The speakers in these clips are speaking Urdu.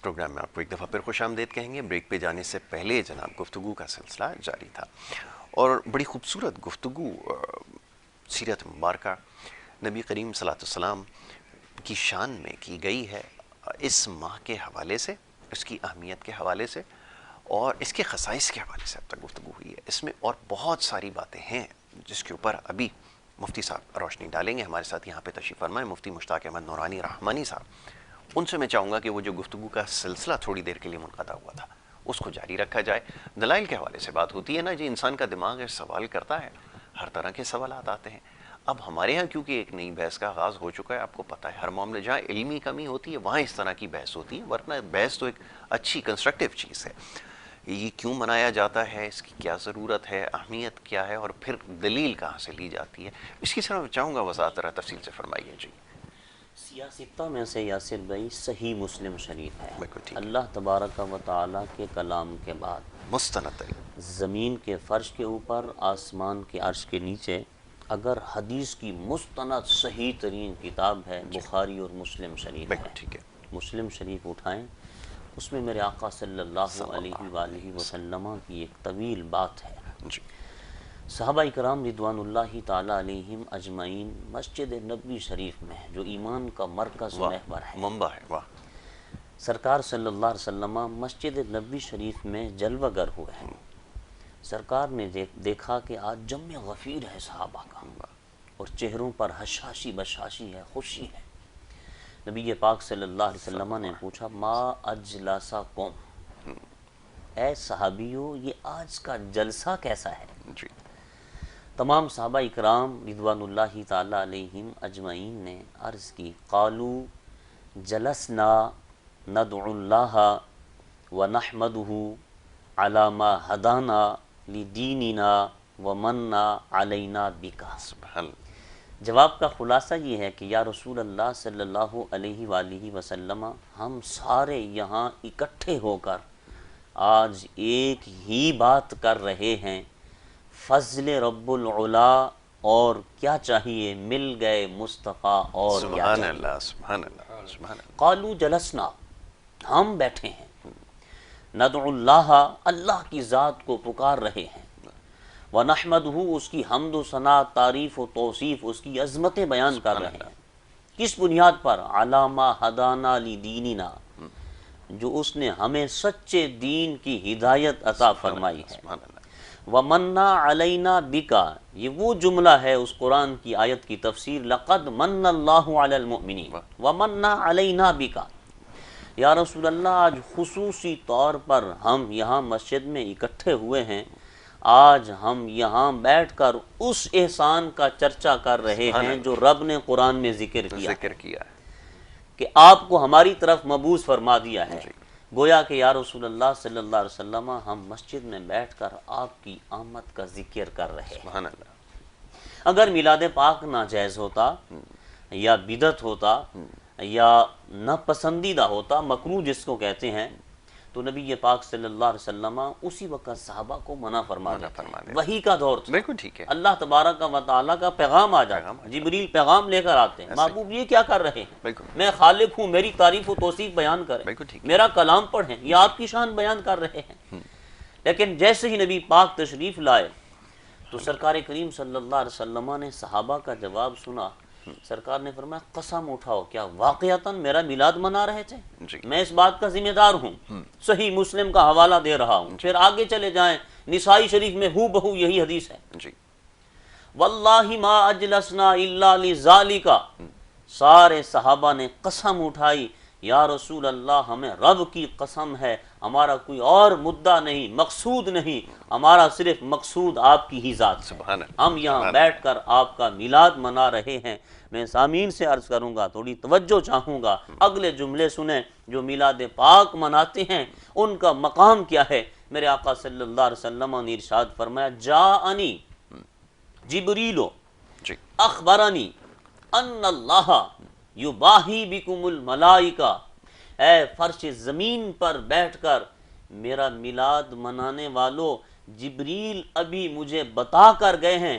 پروگرام میں آپ کو ایک دفعہ پھر خوش آمدید کہیں گے۔ بریک پہ جانے سے پہلے جناب گفتگو کا سلسلہ جاری تھا اور بڑی خوبصورت گفتگو سیرت مبارکہ نبی کریم صلی اللہ علیہ وسلم کی شان میں کی گئی ہے، اس ماہ کے حوالے سے، اس کی اہمیت کے حوالے سے اور اس کے خصائص کے حوالے سے اب تک گفتگو ہوئی ہے۔ اس میں اور بہت ساری باتیں ہیں جس کے اوپر ابھی مفتی صاحب روشنی ڈالیں گے۔ ہمارے ساتھ یہاں پہ تشریف فرمائے مفتی مشتاق احمد نورانی رحمانی صاحب۔ ان سے میں چاہوں گا کہ وہ جو گفتگو کا سلسلہ تھوڑی دیر کے لیے منقطع ہوا تھا اس کو جاری رکھا جائے۔ دلائل کے حوالے سے بات ہوتی ہے نا جی، انسان کا دماغ ہے، سوال کرتا ہے، ہر طرح کے سوالات آتے ہیں۔ اب ہمارے ہاں کیونکہ ایک نئی بحث کا آغاز ہو چکا ہے، آپ کو پتہ ہے ہر معاملے جہاں علمی کمی ہوتی ہے وہاں اس طرح کی بحث ہوتی ہے، ورنہ بحث تو ایک اچھی کنسٹرکٹیو چیز ہے۔ یہ کیوں منایا جاتا ہے، اس کی کیا ضرورت ہے، اہمیت کیا ہے اور پھر دلیل کہاں سے لی جاتی ہے، اس کی طرح میں چاہوں گا وضاحت ذرا تفصیل سے فرمائیے جی۔ سیاستہ میں سے یاسر بھائی صحیح مسلم شریف ہے، بالکل ٹھیک ہے، اللہ تبارک و تعالیٰ کے کلام کے بعد مستند ہے، زمین کے فرش کے اوپر، آسمان کے عرش کے نیچے اگر حدیث کی مستند صحیح ترین کتاب ہے بخاری اور مسلم شریف بالکل ہے۔ ٹھیک ہے مسلم شریف اٹھائیں، اس میں میرے آقا صلی اللہ علیہ وآلہ وسلم کی ایک طویل بات ہے۔ جی، صحابہ کرام رضوان اللہ تعالیٰ علیہم اجمعین مسجد نبوی شریف میں جو ایمان کا مرکز و محور ہے، منبع ہے، واہ، سرکار صلی اللہ علیہ وسلم مسجد نبوی شریف میں جلوہ گر ہوئے ہیں۔ سرکار نے دیکھا کہ آج جمع غفیر ہے صحابہ کا اور چہروں پر حشاشی بشاشی ہے، خوشی ہے۔ نبی پاک صلی اللہ علیہ وسلم نے پوچھا ما اجلسکم، اے صحابیو یہ آج کا جلسہ کیسا ہے؟ جی، تمام صحابہ اکرام رضوان اللہ تعالیٰ علیہم اجمعین نے عرض کی قالو جلسنا ندعو اللہ ونحمدہ علی ما ہدانا لدیننا ومننا علینا بکا۔ سبحان اللہ، جواب کا خلاصہ یہ ہے کہ یا رسول اللہ صلی اللہ علیہ وآلہ وسلم، ہم سارے یہاں اکٹھے ہو کر آج ایک ہی بات کر رہے ہیں، فضل رب العلا اور کیا چاہیے، مل گئے مصطفیٰ اور کیا سبحان چاہیے۔ اللہ، سبحان اللہ، سبحان اللہ، قالو جلسنا، ہم بیٹھے ہیں، ندعو اللہ، اللہ کی ذات کو پکار رہے ہیں، ونحمدہ، اس کی حمد و ثنا، تعریف و توصیف، اس کی عظمتیں بیان کر رہے ہیں۔ کس بنیاد پر؟ علی ما ہدانا لدیننا، جو اس نے ہمیں سچے دین کی ہدایت عطا فرمائی ہے۔ سبحان اللہ، وَمَنَّا عَلَيْنَا بِكَ، یہ وہ جملہ ہے اس قرآن کی آیت کی تفسیر، لَقَدْ مَنَّ اللَّهُ عَلَى الْمُؤْمِنِينَ وَمَنَّا عَلَيْنَا بِكَ۔ یا رسول اللہ آج خصوصی طور پر ہم یہاں مسجد میں اکٹھے ہوئے ہیں، آج ہم یہاں بیٹھ کر اس احسان کا چرچا کر رہے ہیں جو رب نے قرآن میں ذکر کیا ہے کہ آپ کو ہماری طرف مبعوث فرما دیا ہے۔ گویا کہ یا رسول اللہ صلی اللہ علیہ وسلم ہم مسجد میں بیٹھ کر آپ کی آمد کا ذکر کر رہے ہیں۔ سبحان اللہ، اگر میلاد پاک ناجائز ہوتا یا بدعت ہوتا یا ناپسندیدہ ہوتا، مکروہ جس کو کہتے ہیں، تو نبی پاک صلی اللہ علیہ وسلم اسی وقت صحابہ کو منع فرما دیتے۔ وحی کا دور تھا، بالکل ٹھیک ہے، اللہ تبارک و تعالیٰ کا پیغام آ جاتا، جبریل پیغام لے کر آتے ہیں، محبوب یہ کیا کر رہے ہیں، بالکل، میں خالق ہوں، میری تعریف و توصیف بیان کریں، بالکل ٹھیک ہے، میرا کلام پڑھیں، یہ آپ کی شان بیان کر رہے ہیں۔ لیکن جیسے ہی نبی پاک تشریف لائے تو سرکار کریم صلی اللہ علیہ وسلم نے صحابہ کا جواب سنا، سرکار نے فرمایا قسم اٹھاؤ کیا واقعتاً میرا میلاد منا رہے تھے؟ جی، میں اس بات کا ذمہ دار ہوں، صحیح مسلم کا حوالہ دے رہا ہوں، پھر آگے چلے جائیں، نسائی شریف میں ہو بہو یہی حدیث ہے، جی، واللہ ما اجلسنا الا لذالک، سارے صحابہ نے قسم اٹھائی یا رسول اللہ ہمیں رب کی قسم ہے، ہمارا کوئی اور مدعا نہیں، مقصود نہیں، ہمارا صرف مقصود آپ کی ہی ذات ہے، سبحان اللہ، ہم یہاں بیٹھ کر آپ کا میلاد منا رہے ہیں۔ میں سامعین سے عرض کروں گا، تھوڑی توجہ چاہوں گا، اگلے جملے سنیں، جو میلاد پاک مناتے ہیں ان کا مقام کیا ہے۔ میرے آقا صلی اللہ علیہ وسلم نے ارشاد فرمایا جاءنی جبریل جی، اخبرنی ان اللہ یباہی بکم الملائکہ، اے فرش زمین پر بیٹھ کر میرا میلاد منانے والو، جبریل ابھی مجھے بتا کر گئے ہیں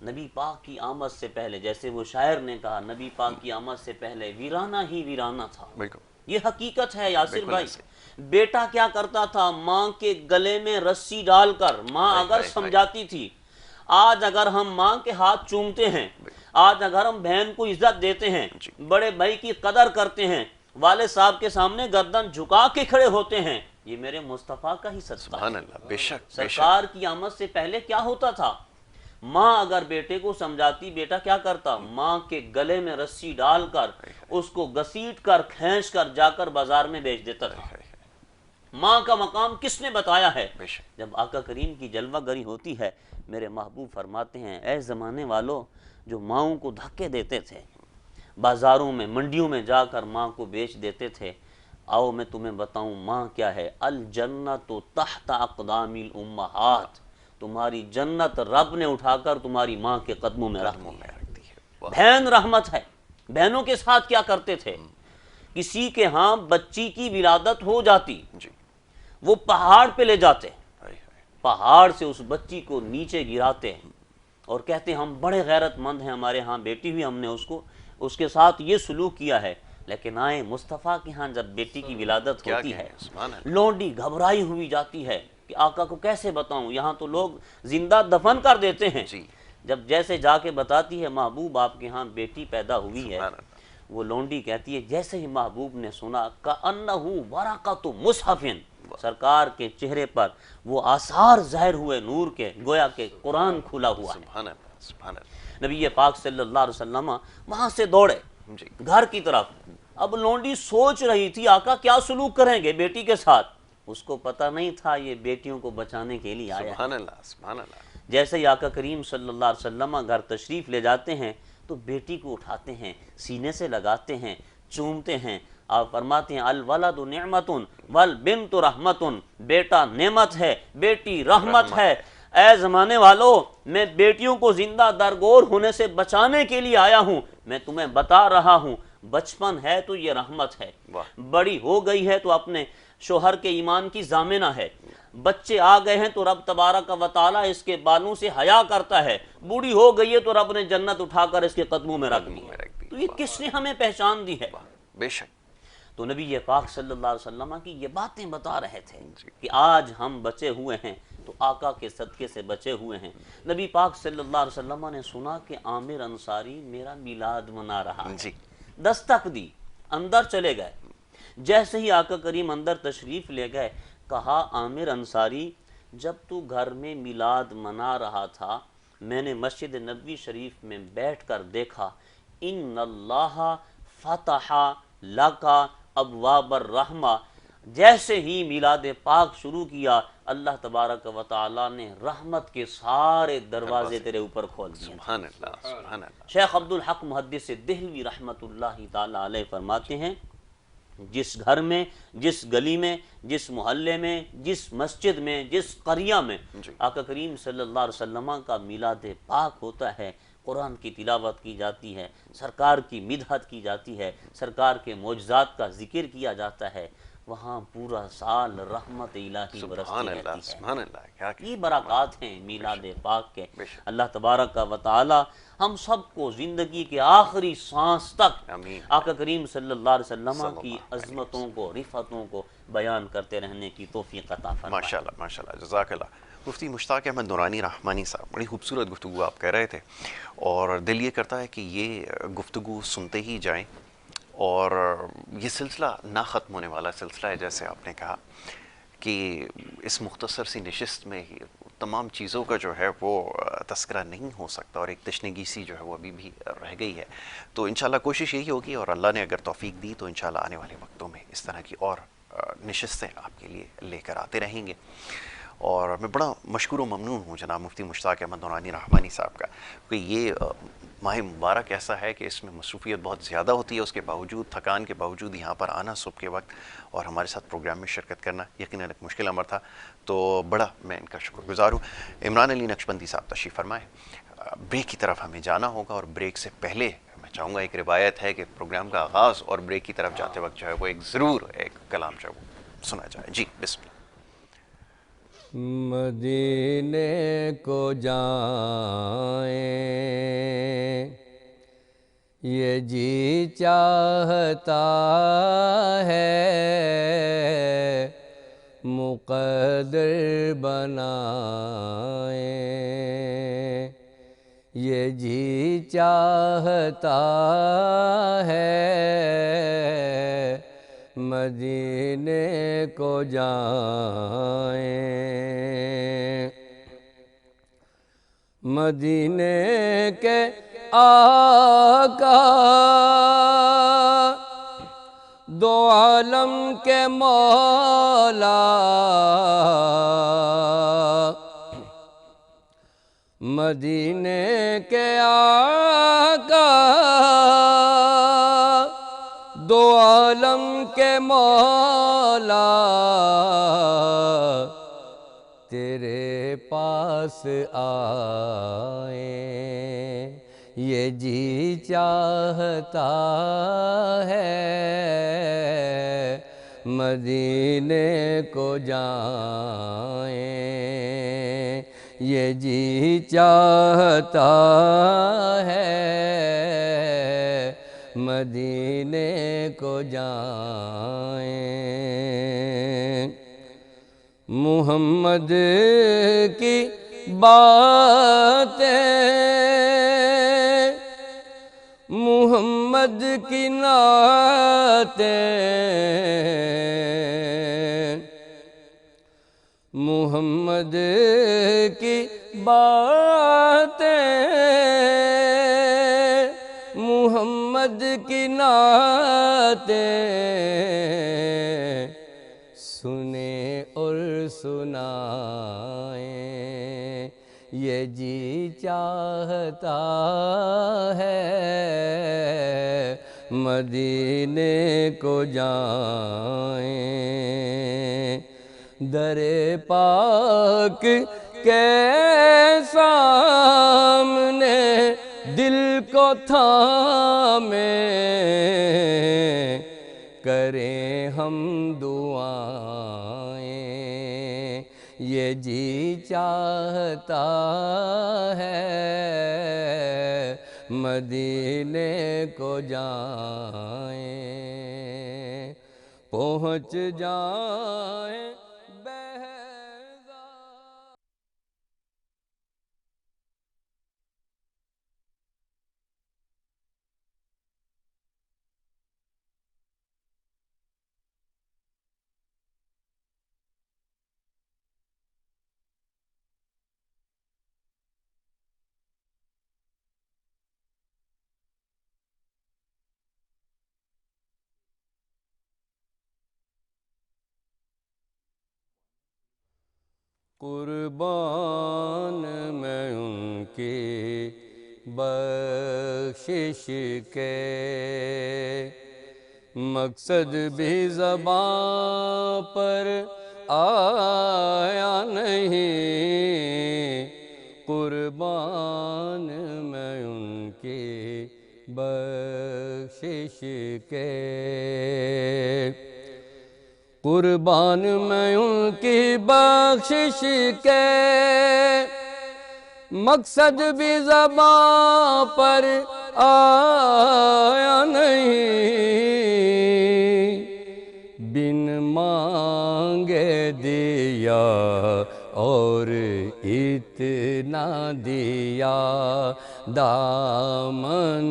نبی پاک کی آمد سے پہلے، جیسے وہ شاعر نے کہا، نبی پاک کی آمد سے پہلے ویرانہ ہی ویرانہ تھا۔ بالکل یہ حقیقت ہے یاسر بالکل بھائی۔ ایسے۔ بیٹا کیا کرتا تھا؟ ماں کے گلے میں رسی ڈال کر ماں ہائے اگر ہائے ہائے۔ سمجھاتی تھی۔ آج اگر ہم ماں کے ہاتھ چومتے ہیں، آج اگر ہم بہن کو عزت دیتے ہیں، جی۔ بڑے بھائی کی قدر کرتے ہیں، والد صاحب کے سامنے گردن جھکا کے کھڑے ہوتے ہیں، یہ میرے مصطفیٰ کا ہی صدقہ ہے۔ سبحان اللہ، بے شک بے شک۔ سرکار کی آمد سے پہلے کیا ہوتا تھا؟ ماں اگر بیٹے کو سمجھاتی، بیٹا کیا کرتا؟ ماں کے گلے میں رسی ڈال کر اس کو گھسیٹ کر کھینچ کر جا کر بازار میں بیچ دیتا تھا۔ ماں کا مقام کس نے بتایا ہے؟ بے شک۔ جب آقا کریم کی جلوہ گری ہوتی ہے، میرے محبوب فرماتے ہیں، اے زمانے والوں جو ماؤں کو دھکے دیتے تھے، بازاروں میں منڈیوں میں جا کر ماں کو بیچ دیتے تھے، آؤ میں تمہیں بتاؤں ماں کیا ہے۔ الجنت تحت اقدام الامہات، تمہاری جنت رب نے اٹھا کر تمہاری ماں کے قدموں میں رکھ دی ہے۔ بہن رحمت ہے۔ بہنوں کے ساتھ کیا کرتے تھے؟ کسی کے ہاں بچی کی ولادت ہو جاتی، جی۔ وہ پہاڑ پہ لے جاتے، ہائے ہائے۔ پہاڑ سے اس بچی کو نیچے گراتے اور کہتے ہم بڑے غیرت مند ہیں، ہمارے ہاں بیٹی ہوئی، ہم نے اس کے ساتھ یہ سلوک کیا ہے۔ لیکن آئے مصطفیٰ کے ہاں جب بیٹی کی ولادت ہوتی ہے، لونڈی گھبرائی ہوئی جاتی ہے کہ آقا کو کیسے بتاؤں، یہاں تو لوگ زندہ دفن کر دیتے ہیں۔ جب جیسے جا کے بتاتی ہے محبوب آپ کے ہاں بیٹی پیدا ہوئی ہے، وہ لونڈی کہتی ہے جیسے ہی محبوب نے سنا کأنہ ورقۃ مصحف، سرکار کے چہرے پر وہ آثار ظاہر ہوئے نور کے، گویا کہ قرآن کھلا ہوا ہے۔ سبحان اللہ سبحان اللہ۔ نبی پاک صلی اللہ علیہ وسلم وہاں سے دوڑے گھر کی طرف۔ اب لونڈی سوچ رہی تھی آقا کیا سلوک کریں گے بیٹی کے ساتھ، اس کو پتہ نہیں تھا یہ بیٹیوں کو بچانے کے لیے آیا۔ سبحان اللہ سبحان اللہ۔ جیسے ہی آقا کریم صلی اللہ علیہ وسلم گھر تشریف لے جاتے ہیں تو بیٹی کو اٹھاتے ہیں، سینے سے لگاتے ہیں، چومتے ہیں۔ آپ فرماتے ہیں الولد نعمت والبنت رحمت، بیٹا نعمت ہے، بیٹی رحمت ہے۔ اے زمانے والو، میں بیٹیوں کو زندہ درگور ہونے سے بچانے کے لیے آیا ہوں۔ میں تمہیں بتا رہا ہوں بچپن ہے تو یہ رحمت ہے، بڑی ہو گئی ہے تو اپنے شوہر کے ایمان کی ضامنہ ہے، بچے آ گئے ہیں تو رب تبارک و تعالیٰ اس کے بالوں سے حیا کرتا ہے، بوڑھی ہو گئی ہے تو رب نے جنت اٹھا کر اس کے قدموں میں رکھ دی۔ تو یہ کس نے ہمیں پہچان دی ہے؟ بے شک۔ تو نبی پاک صلی اللہ علیہ وسلم کی یہ باتیں بتا رہے تھے کہ آج ہم بچے ہوئے ہیں تو آقا کے صدقے سے بچے ہوئے ہیں۔ نبی پاک صلی اللہ علیہ وسلم نے سنا کہ عامر انصاری میرا میلاد منا رہا ہے، دستک دی، اندر چلے گئے۔ جیسے ہی آقا کریم اندر تشریف لے گئے، کہا عامر انصاری جب تو گھر میں میلاد منا رہا تھا، میں نے مسجد نبوی شریف میں بیٹھ کر دیکھا ان اللہ فتح لکا ابواب الرحمہ، جیسے ہی میلاد پاک شروع کیا اللہ تبارک و تعالیٰ نے رحمت کے سارے دروازے تیرے اوپر کھول دیے۔ سبحان اللہ سبحان اللہ۔ شیخ عبدالحق محدث دہلوی رحمۃ اللہ تعالیٰ علیہ فرماتے ہیں جس گھر میں، جس گلی میں، جس محلے میں، جس مسجد میں، جس قریہ میں آقا کریم صلی اللہ علیہ وسلم کا میلاد پاک ہوتا ہے، قرآن کی تلاوت کی جاتی ہے، سرکار کی مدحت کی جاتی ہے، سرکار کے معجزات کا ذکر کیا جاتا ہے، وہاں پورا سال رحمت الہی برستی رہتی ہے۔ یہ برکات ہیں میلاد پاک کے۔ اللہ تبارک و تعالی ہم سب کو زندگی کے آخری سانس تک آقا کریم صلی اللہ علیہ وسلم کی عظمتوں کو، رفتوں کو بیان کرتے رہنے کی توفیق عطا فرمائے۔ ماشاءاللہ ماشاءاللہ، جزاک اللہ۔ مفتی مشتاق احمد نورانی رحمانی صاحب، بڑی خوبصورت گفتگو آپ کہہ رہے تھے، اور دل یہ کرتا ہے کہ یہ گفتگو سنتے ہی جائیں، اور یہ سلسلہ نہ ختم ہونے والا سلسلہ ہے۔ جیسے آپ نے کہا کہ اس مختصر سی نشست میں ہی تمام چیزوں کا جو ہے وہ تذکرہ نہیں ہو سکتا، اور ایک تشنگی سی جو ہے وہ ابھی بھی رہ گئی ہے۔ تو انشاءاللہ کوشش یہی ہوگی، اور اللہ نے اگر توفیق دی تو انشاءاللہ آنے والے وقتوں میں اس طرح کی اور نشستیں آپ کے لیے لے کر آتے رہیں گے۔ اور میں بڑا مشکور و ممنون ہوں جناب مفتی مشتاق احمد نورانی رحمانی صاحب کا، کہ یہ ماہ مبارک ایسا ہے کہ اس میں مصروفیت بہت زیادہ ہوتی ہے، اس کے باوجود، تھکان کے باوجود یہاں پر آنا صبح کے وقت اور ہمارے ساتھ پروگرام میں شرکت کرنا یقیناً ایک مشکل امر تھا، تو بڑا میں ان کا شکر گزار ہوں۔ عمران علی نقشبندی صاحب تشریف فرمائیں، بریک کی طرف ہمیں جانا ہوگا، اور بریک سے پہلے میں چاہوں گا، ایک روایت ہے کہ پروگرام کا آغاز اور بریک کی طرف جاتے وقت جو ہے وہ ضرور ایک کلام جو ہے وہ سنا جائے۔ جی بسم اللہ۔ مدینے کو جائیں، یہ جی چاہتا ہے، مقدر بنائیں، یہ جی چاہتا ہے، مدینے کو جائیں۔ مدینے کے آقا دو عالم کے مولا، مدینے کے آقا دو عالم کے مولا، تیرے پاس آئیں، یہ جی چاہتا ہے، مدینے کو جائیں، یہ جی چاہتا ہے، مدینے کو جائیں۔ محمد کی باتیں، محمد کی نعتیں، محمد کی باتیں، محمد کی نعتیں، سنیں اور سنائیں، یہ جی چاہتا ہے، مدینے کو جائیں۔ در پاک کے سامنے دل کو تھامیں، کریں ہم دعائیں، یہ جی چاہتا ہے، مدینے کو جائیں، پہنچ جائیں بہزاد۔ قربان میں ان کی بخشش کے، مقصد بھی زباں پر آیا نہیں، قربان میں ان کی بخشش کے، قربان میں ان کی بخشش کے، مقصد بھی زباں پر آیا نہیں، بن مانگے دیا اور اتنا دیا، دامن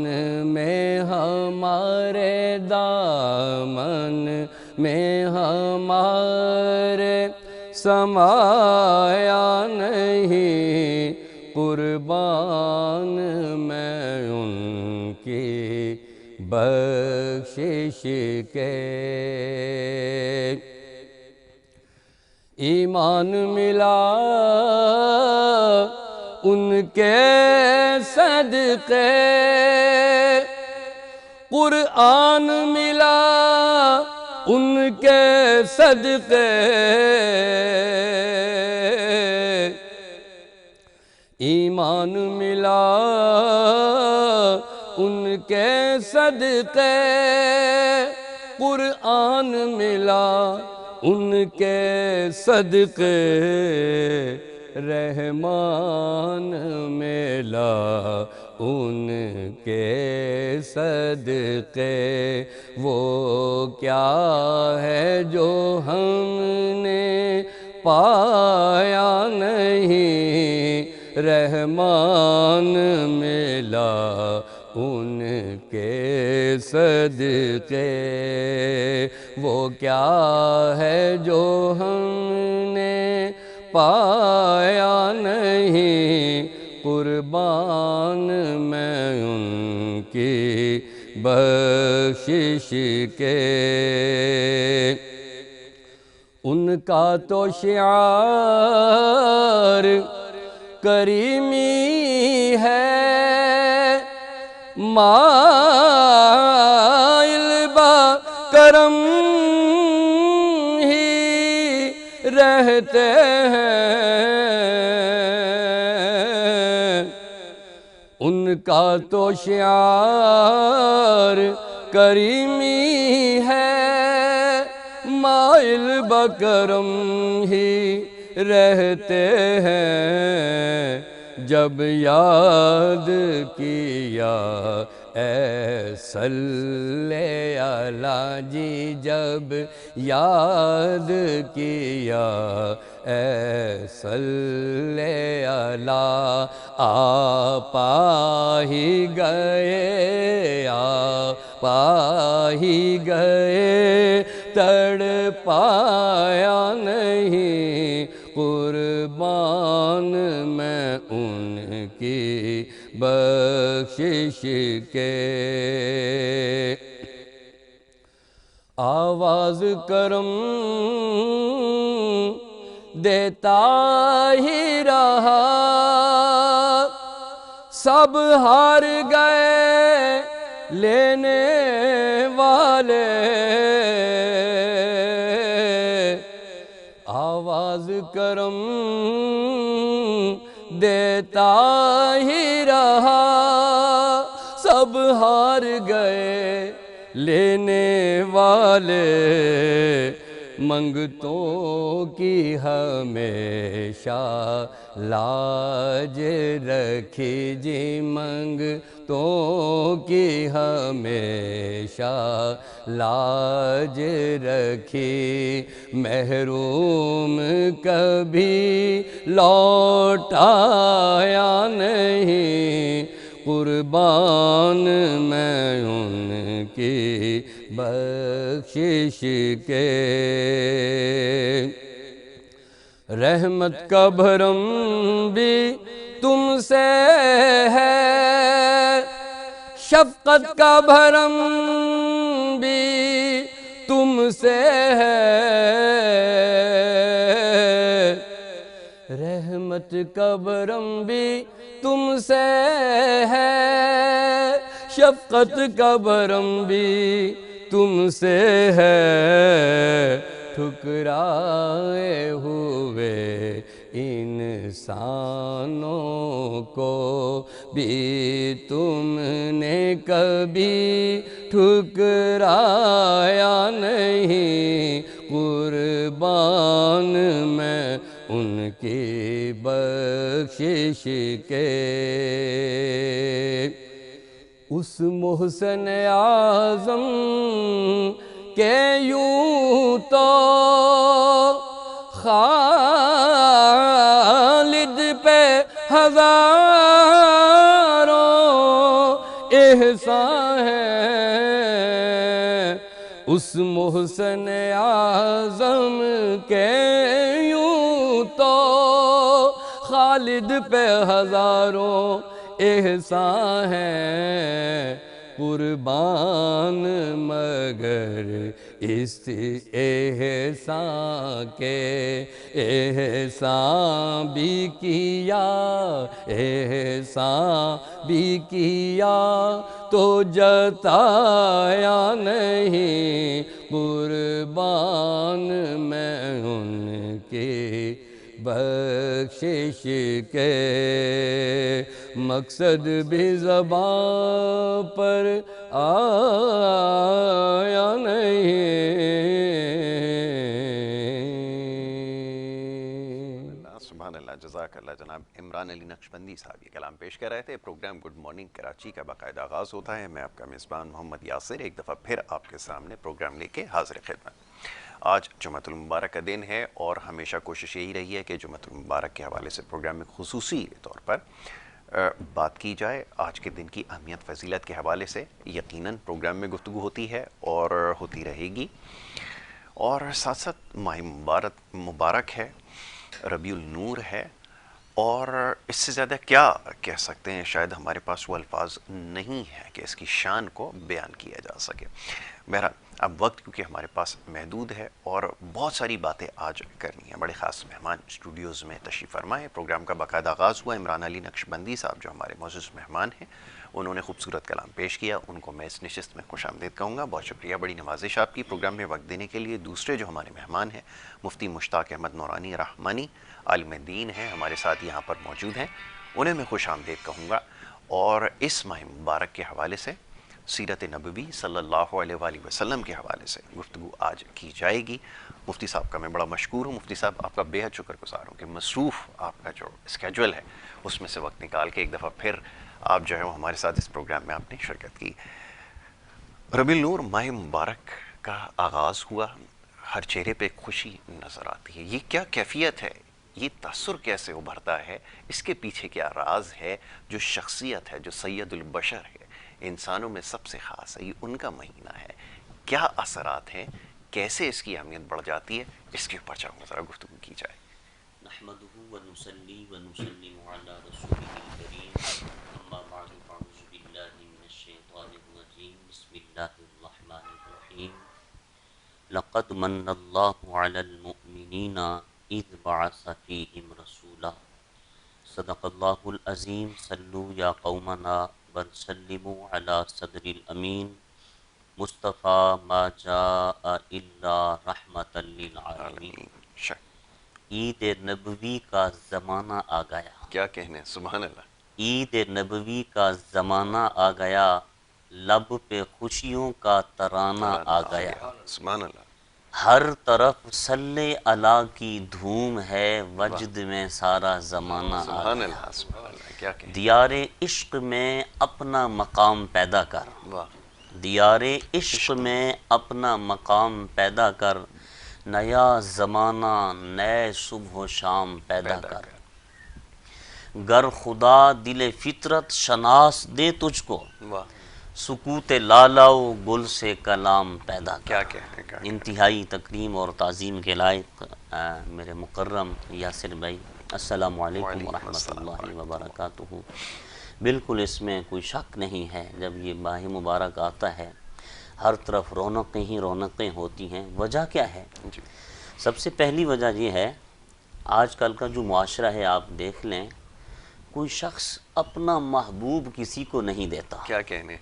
میں ہمارے، دامن میں ہمارے سمایا نہیں، قربان میں ان کی بخشش کے۔ ایمان ملا ان کے صدقے، قرآن ملا ان کے صدقے، ایمان ملا ان کے صدقے، قرآن ملا ان کے صدقے رحمان ملا ان کے صدقے وہ کیا ہے جو ہم نے پایا نہیں رحمان ملا ان کے صدقے وہ کیا ہے جو ہم نے پایا نہیں قربان میں ان کی بخشش کے ان کا تو شعار کریمی ہے مائل با کرم ہی رہتے ہیں ان کا تو شعار کریمی ہے مائل بکرم ہی رہتے ہیں جب یاد کیا اے صلی اللہ جی جب یاد کیا اے صلی اللہ آپ ہی گئے آپ ہی گئے تڑ پایا نہیں قربان میں ان کی بخشش کے آواز کرم دیتا ہی رہا سب ہار گئے لینے والے آواز کرم دیتا ہی رہا سب ہار گئے لینے والے منگتوں کی ہمیشہ لاج رکھی جی منگتوں کی ہمیشہ لاج رکھی محروم کبھی لوٹایا نہیں قربان میں ان کی بخشش کے رحمت کا بھرم بھی تم سے ہے شفقت کا بھرم بھی تم سے ہے رحمت کا بھرم بھی تم سے ہے شفقت کا بھرم بھی تم سے ہے ٹھکرائے ہوئے انسانوں کو بھی تم نے کبھی ٹھکرایا نہیں قربان میں ان کی بخشش کے اس محسن اعظم کہ یوں تو خالد پہ ہزاروں احسان ہے اس محسن اعظم کہ یوں تو خالد پہ ہزاروں احسان ہے قربان مگر اس احسان کے احسان بھی کیا احسان بھی کیا تو جتایا نہیں قربان میں ان کی بخشش کے مقصد بھی زبان پر آیا نہیں عمران علی نقشبندی صاحب یہ کلام پیش کر رہے تھے۔ پروگرام گڈ مارننگ کراچی کا باقاعدہ آغاز ہوتا ہے۔ میں آپ کا میزبان محمد یاسر ایک دفعہ پھر آپ کے سامنے پروگرام لے کے حاضر خدمت۔ آج جمعۃ المبارک کا دن ہے اور ہمیشہ کوشش یہی رہی ہے کہ جمعۃ المبارک کے حوالے سے پروگرام میں خصوصی طور پر بات کی جائے آج کے دن کی اہمیت فضیلت کے حوالے سے۔ یقیناً پروگرام میں گفتگو ہوتی ہے اور ہوتی رہے گی، اور ساتھ ساتھ ماہ مبارک ہے، ربیع النور ہے، اور اس سے زیادہ کیا کہہ سکتے ہیں، شاید ہمارے پاس وہ الفاظ نہیں ہیں کہ اس کی شان کو بیان کیا جا سکے۔ بہرحال اب وقت کیونکہ ہمارے پاس محدود ہے اور بہت ساری باتیں آج کرنی ہیں، بڑے خاص مہمان اسٹوڈیوز میں تشریف فرما ہے۔ پروگرام کا باقاعدہ آغاز ہوا، عمران علی نقشبندی صاحب جو ہمارے معزز مہمان ہیں انہوں نے خوبصورت کلام پیش کیا، ان کو میں اس نشست میں خوش آمدید کہوں گا۔ بہت شکریہ، بڑی نوازش آپ کی پروگرام میں وقت دینے کے لیے۔ دوسرے جو ہمارے مہمان ہیں مفتی مشتاق احمد نورانی رحمانی، عالم دین ہیں، ہمارے ساتھ یہاں پر موجود ہیں، انہیں میں خوش آمدید کہوں گا، اور اس ماہ مبارک کے حوالے سے سیرت نبوی صلی اللہ علیہ وآلہ وسلم کے حوالے سے گفتگو آج کی جائے گی۔ مفتی صاحب کا میں بڑا مشکور ہوں، مفتی صاحب آپ کا بے حد شکر گزار ہوں کہ مصروف آپ کا جو اسکیجول ہے اس میں سے وقت نکال کے ایک دفعہ پھر آپ جو ہے وہ ہمارے ساتھ اس پروگرام میں آپ نے شرکت کی۔ ربیع النور ماہ مبارک کا آغاز ہوا، ہر چہرے پہ خوشی نظر آتی ہے، یہ کیا کیفیت ہے، یہ تاثر کیسے ابھرتا ہے، اس کے پیچھے کیا راز ہے؟ جو شخصیت ہے، جو سید البشر ہے، انسانوں میں سب سے خاص ہے، یہ ان کا مہینہ ہے، کیا اثرات ہیں، کیسے اس کی اہمیت بڑھ جاتی ہے، اس کے اوپر چاہوں گا ذرا گفتگو کی جائے۔ نحمده ونصلي ونسلم على رسوله الكريم اما بعد فاعوذ بالله من الشيطان الرجيم بسم الله الرحمن الرحيم لقد من الله على المؤمنين اذ بعث فيهم رسولا صدق الله العظيم صلوا يا قومنا بل سلموا على صدر الامين مصطفى ما جاء الا رحمة للعالمين۔ عید نبوی کا زمانہ آ گیا، کیا کہنے، سبحان اللہ۔ عید نبوی کا زمانہ آ گیا، لب پہ خوشیوں کا ترانہ آ گیا، سبحان اللہ۔ ہر طرف صلی اللہ کی دھوم ہے، وجد میں سارا زمانہ آ سبحان گیا۔ اللہ، سبحان اللہ، کیا کہنے، دیار عشق میں اپنا مقام پیدا کر، واہ، دیار عشق میں اپنا مقام پیدا کر، نیا زمانہ نئے صبح و شام پیدا کر، گر خدا دل فطرت شناس دے تجھ کو، واہ، سکوت لالا و گل سے کلام پیدا کیا کر۔ کہنے، کیا انتہائی تکریم اور تعظیم کے لائق میرے مکرم یاسر بھائی، السلام علیکم ورحمۃ اللہ وبرکاتہ۔ بالکل اس میں کوئی شک نہیں ہے، جب یہ ماہ مبارک آتا ہے ہر طرف رونقیں ہی رونقیں ہوتی ہیں۔ وجہ کیا ہے؟ جی، سب سے پہلی وجہ یہ ہے، آج کل کا جو معاشرہ ہے آپ دیکھ لیں، کوئی شخص اپنا محبوب کسی کو نہیں دیتا، کیا کہنے،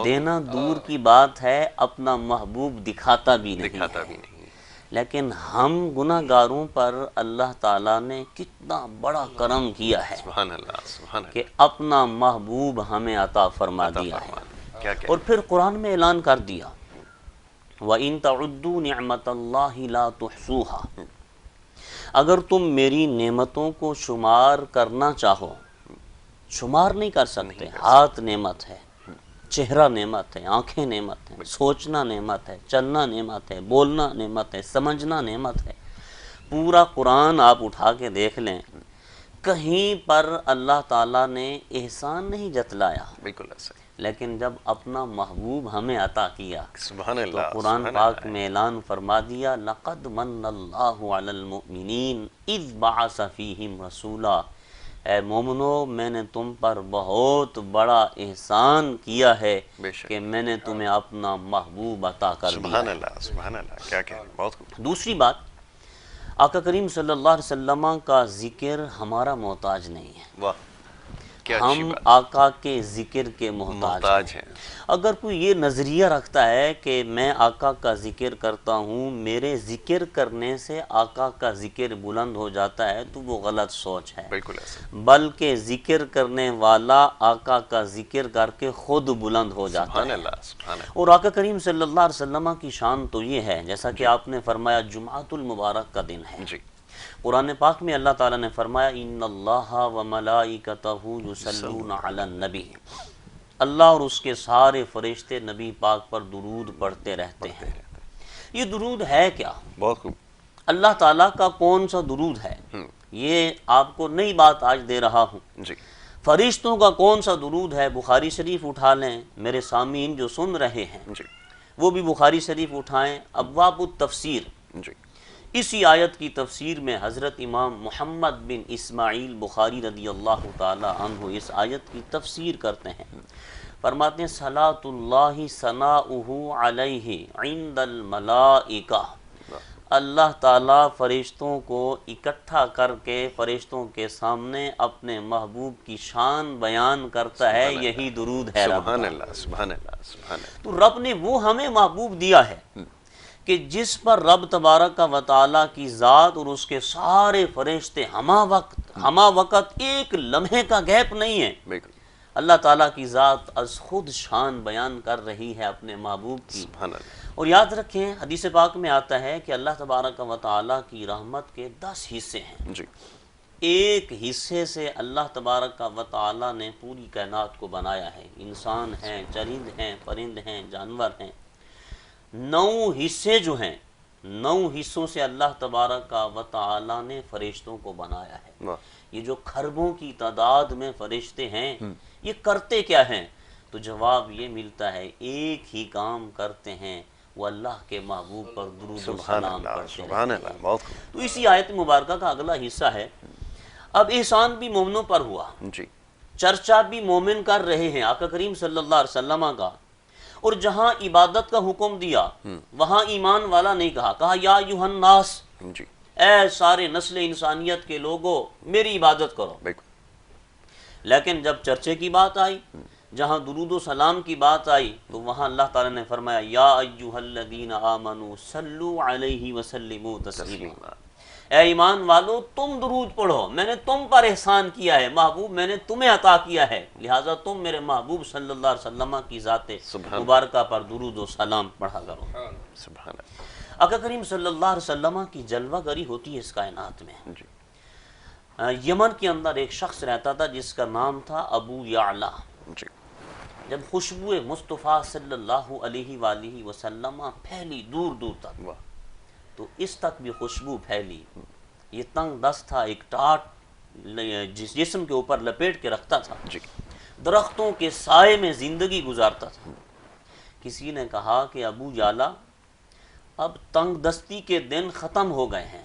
دینا دور کی بات ہے، اپنا محبوب دکھاتا بھی نہیں دکھاتا ہے۔ بھی نہیں، لیکن ہم گناہ گاروں پر اللہ تعالیٰ نے کتنا بڑا کرم کیا ہے سبحان اللہ، سبحان کہ اللہ، اپنا محبوب ہمیں عطا فرما دیا ہے، کیا کہنے، اور پھر قرآن میں اعلان کر دیا وَإِن تَعُدُّوا نِعْمَةَ اللَّهِ لَا تُحْصُوهَا، اگر تم میری نعمتوں کو شمار کرنا چاہو، شمار نہیں کر سکتے۔ ہاتھ نعمت ہے، چہرہ نعمت ہے، آنکھیں نعمت ہیں، سوچنا نعمت ہے، چلنا نعمت ہے، بولنا نعمت ہے، سمجھنا نعمت ہے۔ پورا قرآن آپ اٹھا کے دیکھ لیں، کہیں پر اللہ تعالیٰ نے احسان نہیں جتلایا، بالکل ایسا ہی، لیکن جب اپنا محبوب ہمیں عطا کیا سبحان تو اللہ، قرآن سبحان پاک اللہ، میں اعلان فرما دیا لَقَدْ مَنَّ اللَّهُ عَلَى الْمُؤْمِنِينَ اِذْ بَعَثَ فِيهِمْ رَسُولًا، اے مومنو میں نے تم پر بہت بڑا احسان کیا ہے بے شک، کہ میں نے تمہیں اپنا محبوب عطا کر دیا سبحان ہے۔ اللہ، سبحان اللہ، کیا کہنے، بہت خوب، دوسری بات، آقا کریم صلی اللہ علیہ وسلم کا ذکر ہمارا محتاج نہیں ہے، واہ، کیا اچھی ہم بات، آقا کے ذکر کے محتاج ہیں۔ ہیں، اگر کوئی یہ نظریہ رکھتا ہے کہ میں آقا کا ذکر کرتا ہوں، میرے ذکر کرنے سے آقا کا ذکر بلند ہو جاتا ہے، تو وہ غلط سوچ ہے، بالکل ایسا، بلکہ ذکر کرنے والا آقا کا ذکر کر کے خود بلند ہو جاتا سبحان ہے۔ اللہ، سبحان اللہ، اور آقا کریم صلی اللہ علیہ وسلم کی شان تو یہ ہے، جیسا کہ آپ نے فرمایا جمعۃ المبارک کا دن ہے، جی، قرآن پاک میں اللہ تعالیٰ نے فرمایا ان اللہ و ملائکتہ یصلون علی النبی، اللہ اور اس کے سارے فرشتے نبی پاک پر درود پڑھتے رہتے ہیں۔ یہ درود ہے کیا؟ بہت خوب۔ اللہ تعالیٰ کا کون سا درود ہے؟ یہ آپ کو نئی بات آج دے رہا ہوں۔ جی فرشتوں کا کون سا درود ہے؟ بخاری شریف اٹھا لیں، میرے سامعین جو سن رہے ہیں جی وہ بھی بخاری شریف اٹھائیں، ابواب التفسیر، جی اسی آیت کی تفسیر میں حضرت امام محمد بن اسماعیل بخاری رضی اللہ تعالی عنہ اس آیت کی تفسیر کرتے ہیں، فرماتے ہیں صلاۃ اللہ ثناؤہ علیہ عند الملائکہ، اللہ تعالیٰ فرشتوں کو اکٹھا کر کے فرشتوں کے سامنے اپنے محبوب کی شان بیان کرتا ہے، یہی درود ہے رب سبحان کا۔ اللہ سبحان اللہ سبحان اللہ۔ تو رب نے وہ ہمیں محبوب دیا ہے کہ جس پر رب تبارک و تعالیٰ کی ذات اور اس کے سارے فرشتے ہمہ وقت ایک لمحے کا گیپ نہیں ہے، بالکل اللہ تعالیٰ کی ذات از خود شان بیان کر رہی ہے اپنے محبوب کی۔ سبحان اللہ۔ اور یاد رکھیں حدیث پاک میں آتا ہے کہ اللہ تبارک و تعالیٰ کی رحمت کے 10 حصے ہیں، جی ایک حصے سے اللہ تبارک و تعالیٰ نے پوری کائنات کو بنایا ہے، انسان ہیں، چرند ہیں، پرند ہیں، جانور ہیں۔ 9 حصے جو ہیں، 9 حصوں سے اللہ تبارک و تعالیٰ نے فرشتوں کو بنایا ہے۔ واہ یہ جو خربوں کی تعداد میں فرشتے ہیں یہ کرتے کیا ہیں؟ تو جواب یہ ملتا ہے ایک ہی کام کرتے ہیں، وہ اللہ کے محبوب پر درود و سبحان سلام اللہ پڑھتے سبحان رہتے اللہ ہیں۔ بہت خوب۔ تو اسی آیت مبارکہ کا اگلا حصہ ہے، اب احسان بھی مومنوں پر ہوا، جی چرچا بھی مومن کر رہے ہیں آقا کریم صلی اللہ علیہ وسلم کا، اور جہاں عبادت کا حکم دیا وہاں ایمان والا نہیں کہا یا ایھا الناس، جی اے سارے نسل انسانیت کے لوگوں میری عبادت کرو۔ بالکل لیکن جب چرچے کی بات آئی، جہاں درود و سلام کی بات آئی، تو وہاں اللہ تعالیٰ نے فرمایا یا ایھا الذین آمنوا صلوا علیہ وسلموا تسلیما، اے ایمان والو تم درود پڑھو، میں نے تم پر احسان کیا ہے، محبوب میں نے تمہیں عطا کیا ہے، لہٰذا تم میرے محبوب صلی اللہ علیہ وسلم کی ذات مبارکہ پر درود و سلام پڑھا کرو۔ سبحان اللہ۔ آقا کریم صلی اللہ علیہ وسلم کی جلوہ گری ہوتی ہے اس کائنات میں۔ جی یمن کے اندر ایک شخص رہتا تھا جس کا نام تھا ابو یعلا۔ جی جب خوشبو مصطفیٰ صلی اللہ علیہ وآلہ وسلم پھیلی دور دور تک، واہ تو اس تک بھی خوشبو پھیلی۔ یہ تنگ دست تھا، ایک ٹاٹ جس جسم کے اوپر لپیٹ کے رکھتا تھا، جی درختوں کے سائے میں زندگی گزارتا تھا۔ کسی نے کہا کہ ابو یعلا اب تنگ دستی کے دن ختم ہو گئے ہیں،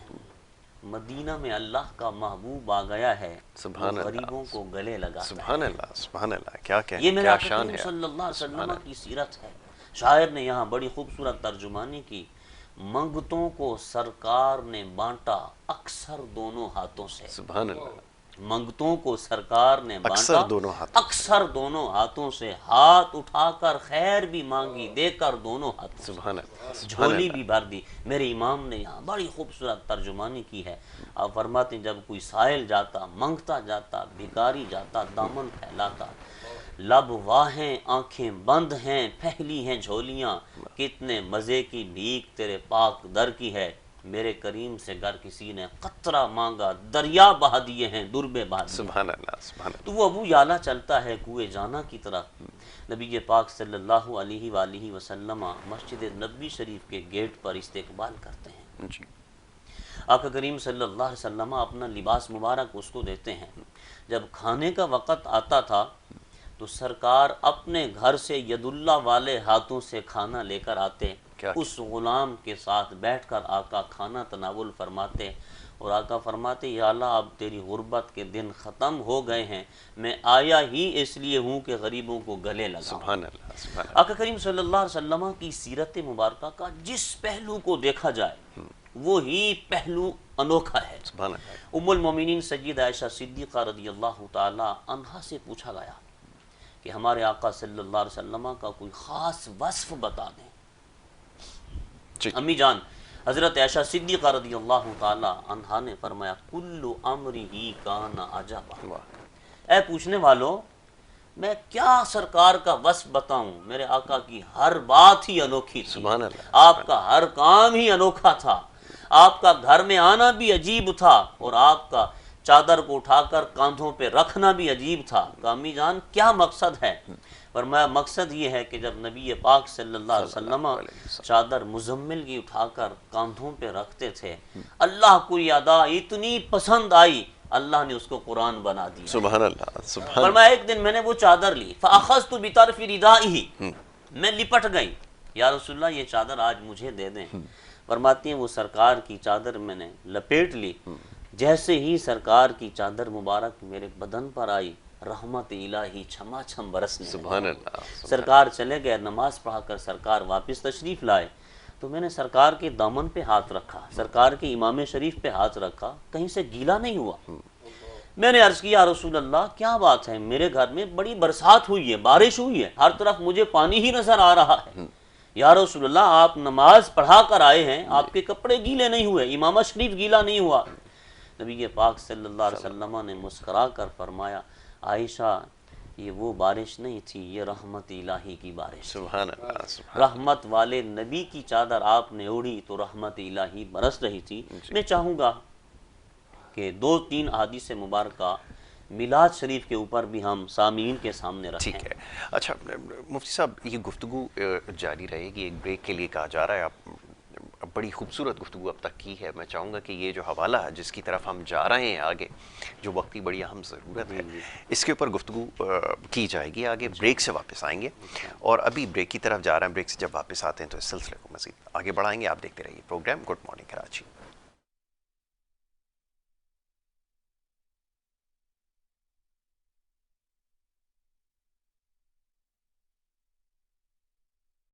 مدینہ میں اللہ کا محبوب آ گیا ہے، سبحان وہ اللہ غریبوں کو گلے لگاتا ہے۔ سبحان اللہ سبحان اللہ، کیا یہ میرے کیا آقا شان کریم ہے۔ صلی اللہ علیہ وسلم کی سیرت ہے۔ شاعر نے یہاں بڑی خوبصورت ترجمانی کی، منگتوں کو سرکار نے بانٹا اکثر دونوں ہاتھوں سے، سبحان اللہ منگتوں کو سرکار نے اکثر بانٹا دونوں ہاتھوں اکثر دونوں ہاتھوں سے، ہاتھ اٹھا کر خیر بھی مانگی دے کر دونوں ہاتھوں سے، سبحان اللہ سبحان جھولی اللہ۔ بھی بھر دی۔ میرے امام نے یہاں بڑی خوبصورت ترجمانی کی ہے۔ آپ فرماتے ہیں جب کوئی سائل جاتا، منگتا جاتا، بھکاری جاتا، دامن پھیلاتا، لب واہیں آنکھیں بند ہیں، پھیلی ہیں جھولیاں، کتنے مزے کی بھیک تیرے پاک در کی ہے، میرے کریم سے گر کسی نے قطرہ مانگا، دریا بہا دیے ہیں، دربے بہا دیے۔ سبحان اللہ سبحان اللہ۔ تو وہ ابو یعلا چلتا ہے کوئے جانا کی طرف، نبی پاک صلی اللہ علیہ وآلہ وسلم مسجد نبوی شریف کے گیٹ پر استقبال کرتے ہیں۔ جی آقا کریم صلی اللہ علیہ وسلم اپنا لباس مبارک اس کو دیتے ہیں۔ جب کھانے کا وقت آتا تھا تو سرکار اپنے گھر سے ید اللہ والے ہاتھوں سے کھانا لے کر آتے، اس غلام کے ساتھ بیٹھ کر آقا کھانا تناول فرماتے، اور آقا فرماتے یا اللہ اب تیری غربت کے دن ختم ہو گئے ہیں، میں آیا ہی اس لیے ہوں کہ غریبوں کو گلے لگاؤں۔ سبحان اللہ سبحان اللہ۔ آقا کریم صلی اللہ علیہ وسلم کی سیرت مبارکہ کا جس پہلو کو دیکھا جائے وہی پہلو انوکھا ہے۔ سبحان اللہ۔ ام المومنین سیدہ عائشہ صدیقہ رضی اللہ تعالی عنہا سے پوچھا گیا کہ ہمارے آقا صلی اللہ علیہ وسلم کا کوئی خاص وصف بتا دیں۔ جی امی جان حضرت عائشہ صدیقہ رضی اللہ تعالی عنہا نے فرمایا کل امرہ کان عجبا، واہ اے پوچھنے والوں میں کیا سرکار کا وصف بتاؤں، میرے آقا کی ہر بات ہی انوکھی تھی، سبحان اللہ۔ آپ کا ہر کام ہی انوکھا تھا، آپ کا گھر میں آنا بھی عجیب تھا اور آپ کا چادر کو اٹھا کر کاندھوں پہ رکھنا بھی عجیب تھا. کہ امی جان کیا مقصد ہے؟ فرمایا مقصد یہ ہے کہ جب نبی پاک صلی اللہ علیہ وسلم چادر مزمل کی اٹھا کر کاندھوں پہ رکھتے تھے، اللہ کو یہ ادا اتنی پسند آئی، اللہ نے اس کو قرآن بنا دیا. سبحان اللہ، سبحان فرمایا ایک دن میں نے وہ چادر لی، فَأَخَذْتُ بِطَرْفِ رِدَائِهِ، میں لپٹ گئی، یا رسول اللہ یہ چادر آج مجھے دے دیں. فرماتی ہیں وہ سرکار کی چادر میں نے لپیٹ لی، جیسے ہی سرکار کی چادر مبارک میرے بدن پر آئی، رحمت الہی چھما چھم برسنے لگی. سبحان اللہ. سرکار چلے گئے، نماز پڑھا کر سرکار واپس تشریف لائے تو میں نے سرکار کے دامن پہ ہاتھ رکھا، سرکار کے امام شریف پہ ہاتھ رکھا، کہیں سے گیلا نہیں ہوا. میں نے عرض کیا رسول اللہ کیا بات ہے، میرے گھر میں بڑی برسات ہوئی ہے، بارش ہوئی ہے، ہر طرف مجھے پانی ہی نظر آ رہا ہے. یا رسول اللہ آپ نماز پڑھا کر آئے ہیں، آپ کے کپڑے گیلے نہیں ہوئے، امام شریف گیلا نہیں ہوا. نبی پاک صلی اللہ علیہ وسلم نے مسکرا کر فرمایا عائشہ یہ وہ بارش نہیں تھی، یہ رحمت الہی کی بارش. سبحان اللہ، سبحان رحمت والے نبی کی چادر آپ نے اوڑھی تو رحمت الہی برس رہی تھی. میں چاہوں گا کہ 2-3 احادیث مبارکہ میلاد شریف کے اوپر بھی ہم سامعین کے سامنے رکھیں. ٹھیک ہے. اچھا مفتی صاحب یہ گفتگو جاری رہے گی، ایک بریک کے لیے کہا جا رہا ہے. آپ بڑی خوبصورت گفتگو اب تک کی ہے. میں چاہوں گا کہ یہ جو حوالہ ہے جس کی طرف ہم جا رہے ہیں آگے، جو وقت کی بڑی اہم ضرورت ہے، اس کے اوپر گفتگو کی جائے گی آگے. بریک سے واپس آئیں گے اور ابھی بریک کی طرف جا رہے ہیں. بریک سے جب واپس آتے ہیں تو اس سلسلے کو مزید آگے بڑھائیں گے. آپ دیکھتے رہیے پروگرام گڈ مارننگ کراچی.